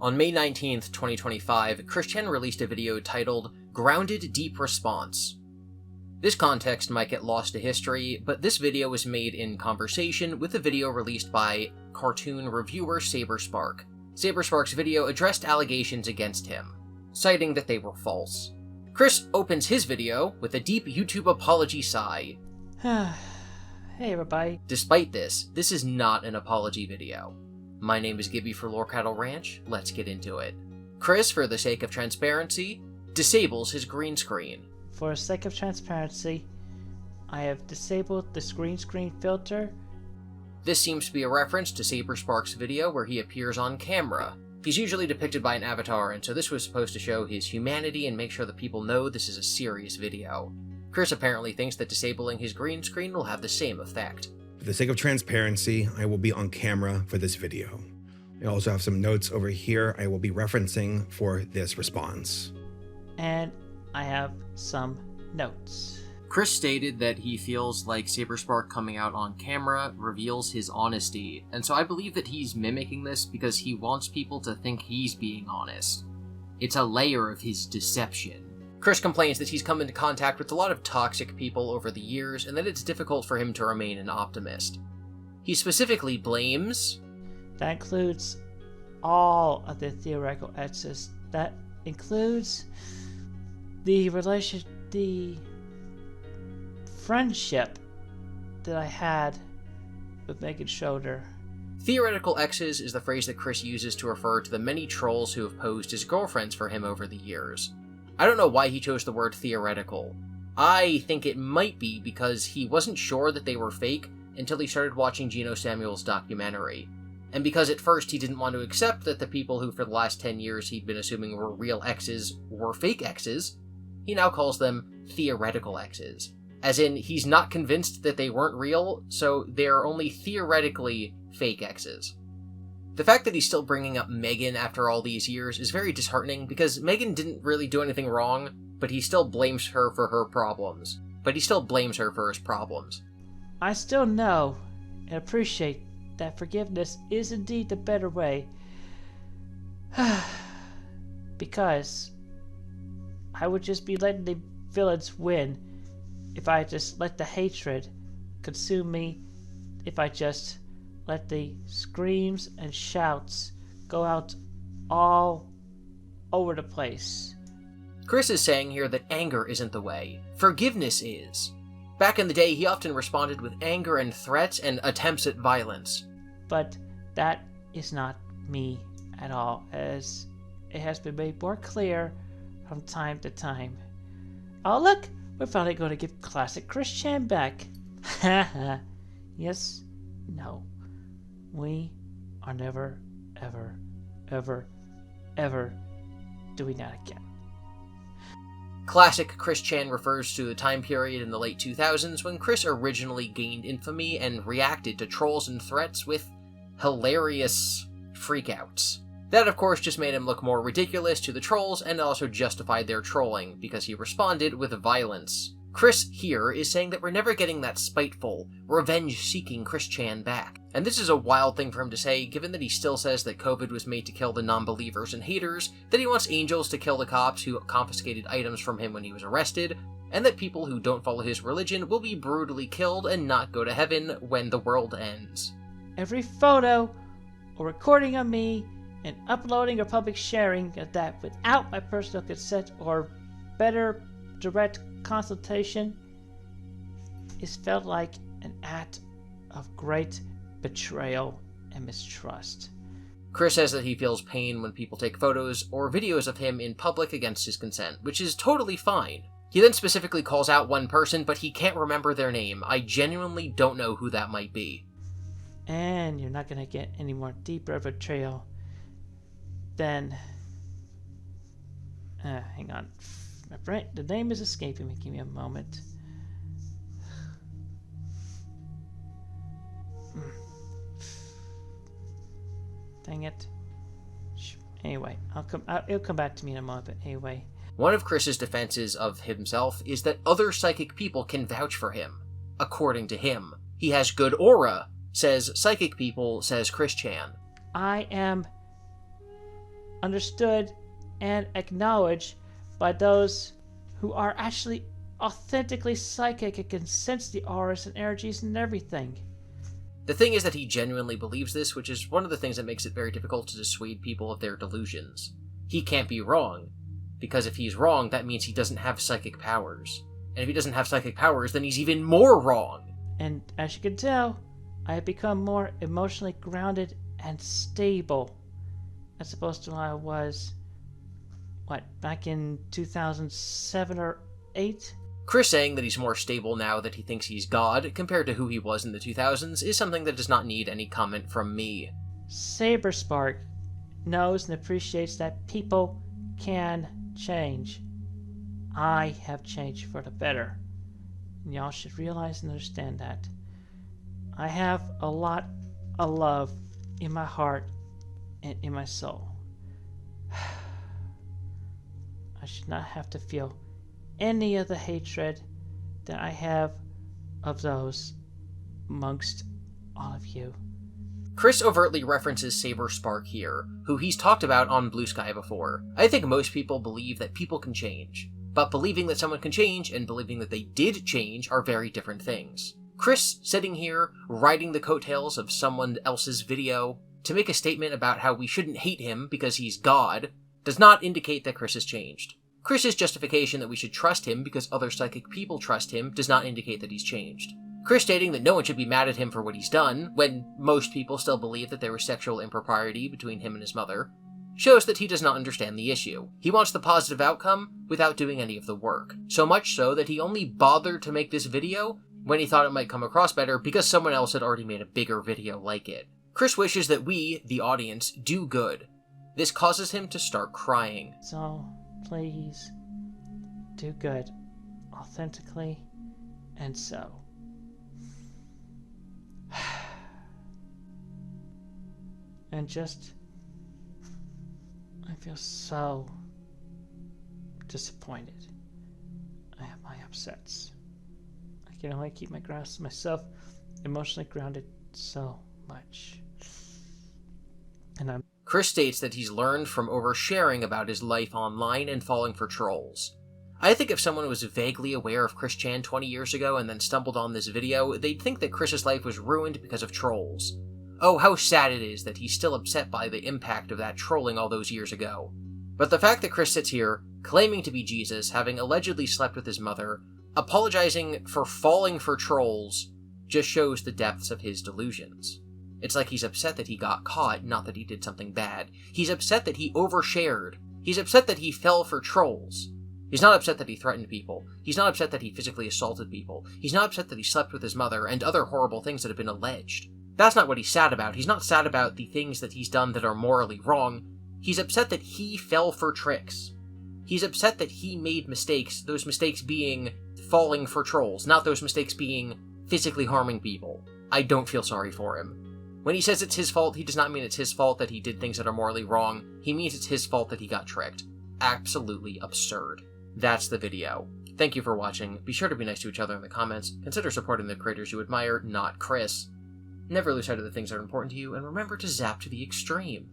On May 19th, 2025, Chris Chan released a video titled Grounded Deep Response. This context might get lost to history, but this video was made in conversation with a video released by cartoon reviewer Saberspark. Saberspark's video addressed allegations against him, citing that they were false. Chris opens his video with a deep YouTube apology sigh. Hey everybody. Despite this is not an apology video. My name is GiBi for Lore Cattle Ranch, let's get into it. Chris, for the sake of transparency, disables his green screen. For the sake of transparency, I have disabled the green screen filter. This seems to be a reference to Saberspark's video where he appears on camera. He's usually depicted by an avatar, and so this was supposed to show his humanity and make sure that people know this is a serious video. Chris apparently thinks that disabling his green screen will have the same effect. For the sake of transparency, I will be on camera for this video. I also have some notes over here I will be referencing for this response. And I have some notes. Chris stated that he feels like Saberspark coming out on camera reveals his honesty, and so I believe that he's mimicking this because he wants people to think he's being honest. It's a layer of his deception. Chris complains that he's come into contact with a lot of toxic people over the years, and that it's difficult for him to remain an optimist. He specifically blames... That includes all of the theoretical X's. That includes the friendship that I had with Megan Schroeder. Theoretical exes is the phrase that Chris uses to refer to the many trolls who have posed as girlfriends for him over the years. I don't know why he chose the word theoretical. I think it might be because he wasn't sure that they were fake until he started watching Geno Samuel's documentary. And because at first he didn't want to accept that the people who for the last 10 years he'd been assuming were real exes were fake exes, he now calls them theoretical exes. As in, he's not convinced that they weren't real, so they're only theoretically fake exes. The fact that he's still bringing up Megan after all these years is very disheartening because Megan didn't really do anything wrong, but he still blames her for her problems. But he still blames her for his problems. I still know and appreciate that forgiveness is indeed the better way. Because I would just be letting the villains win if I just let the hatred consume me, if I just let the screams and shouts go out all over the place. Chris is saying here that anger isn't the way. Forgiveness is. Back in the day, he often responded with anger and threats and attempts at violence. But that is not me at all, as it has been made more clear from time to time. Oh look, we're finally going to get classic Chris Chan back. Haha. Yes, no. We are never, ever, ever, ever doing that again. Classic Chris Chan refers to the time period in the late 2000s when Chris originally gained infamy and reacted to trolls and threats with hilarious freakouts. That of course just made him look more ridiculous to the trolls and also justified their trolling because he responded with violence. Chris here is saying that we're never getting that spiteful, revenge-seeking Chris Chan back. And this is a wild thing for him to say, given that he still says that COVID was made to kill the non-believers and haters, that he wants angels to kill the cops who confiscated items from him when he was arrested, and that people who don't follow his religion will be brutally killed and not go to heaven when the world ends. Every photo or recording of me and uploading or public sharing of that without my personal consent or better direct consultation is felt like an act of great betrayal and mistrust. Chris says that he feels pain when people take photos or videos of him in public against his consent, which is totally fine. He then specifically calls out one person, but he can't remember their name. I genuinely don't know who that might be. And you're not going to get any more deeper betrayal than... hang on. My brain, the name is escaping me. Give me a moment. Dang it. Anyway, it'll come back to me in a moment, but anyway. One of Chris's defenses of himself is that other psychic people can vouch for him. According to him, he has good aura, says psychic people, says Chris Chan. I am understood and acknowledged by those who are actually authentically psychic and can sense the auras and energies and everything. The thing is that he genuinely believes this, which is one of the things that makes it very difficult to dissuade people of their delusions. He can't be wrong, because if he's wrong, that means he doesn't have psychic powers. And if he doesn't have psychic powers, then he's even more wrong. And as you can tell, I have become more emotionally grounded and stable, as opposed to when I was, back in 2007 or 8? Chris saying that he's more stable now that he thinks he's God, compared to who he was in the 2000s, is something that does not need any comment from me. Saberspark knows and appreciates that people can change. I have changed for the better. And y'all should realize and understand that. I have a lot of love in my heart and in my soul. I should not have to feel any of the hatred that I have of those amongst all of you. Chris overtly references Saberspark here, who he's talked about on Blue Sky before. I think most people believe that people can change, but believing that someone can change and believing that they did change are very different things. Chris sitting here, riding the coattails of someone else's video, to make a statement about how we shouldn't hate him because he's God, does not indicate that Chris has changed. Chris's justification that we should trust him because other psychic people trust him does not indicate that he's changed. Chris stating that no one should be mad at him for what he's done, when most people still believe that there was sexual impropriety between him and his mother, shows that he does not understand the issue. He wants the positive outcome without doing any of the work. So much so that he only bothered to make this video when he thought it might come across better because someone else had already made a bigger video like it. Chris wishes that we, the audience, do good. This causes him to start crying. So, please, do good, authentically, and so. And just, I feel so disappointed. I have my upsets. I can only keep myself emotionally grounded so much. And Chris states that he's learned from oversharing about his life online and falling for trolls. I think if someone was vaguely aware of Chris Chan 20 years ago and then stumbled on this video, they'd think that Chris's life was ruined because of trolls. Oh, how sad it is that he's still upset by the impact of that trolling all those years ago. But the fact that Chris sits here, claiming to be Jesus, having allegedly slept with his mother, apologizing for falling for trolls, just shows the depths of his delusions. It's like he's upset that he got caught, not that he did something bad. He's upset that he overshared. He's upset that he fell for trolls. He's not upset that he threatened people. He's not upset that he physically assaulted people. He's not upset that he slept with his mother and other horrible things that have been alleged. That's not what he's sad about. He's not sad about the things that he's done that are morally wrong. He's upset that he fell for tricks. He's upset that he made mistakes, those mistakes being falling for trolls, not those mistakes being physically harming people. I don't feel sorry for him. When he says it's his fault, he does not mean it's his fault that he did things that are morally wrong. He means it's his fault that he got tricked. Absolutely absurd. That's the video. Thank you for watching. Be sure to be nice to each other in the comments. Consider supporting the creators you admire, not Chris. Never lose sight of the things that are important to you, and remember to zap to the extreme.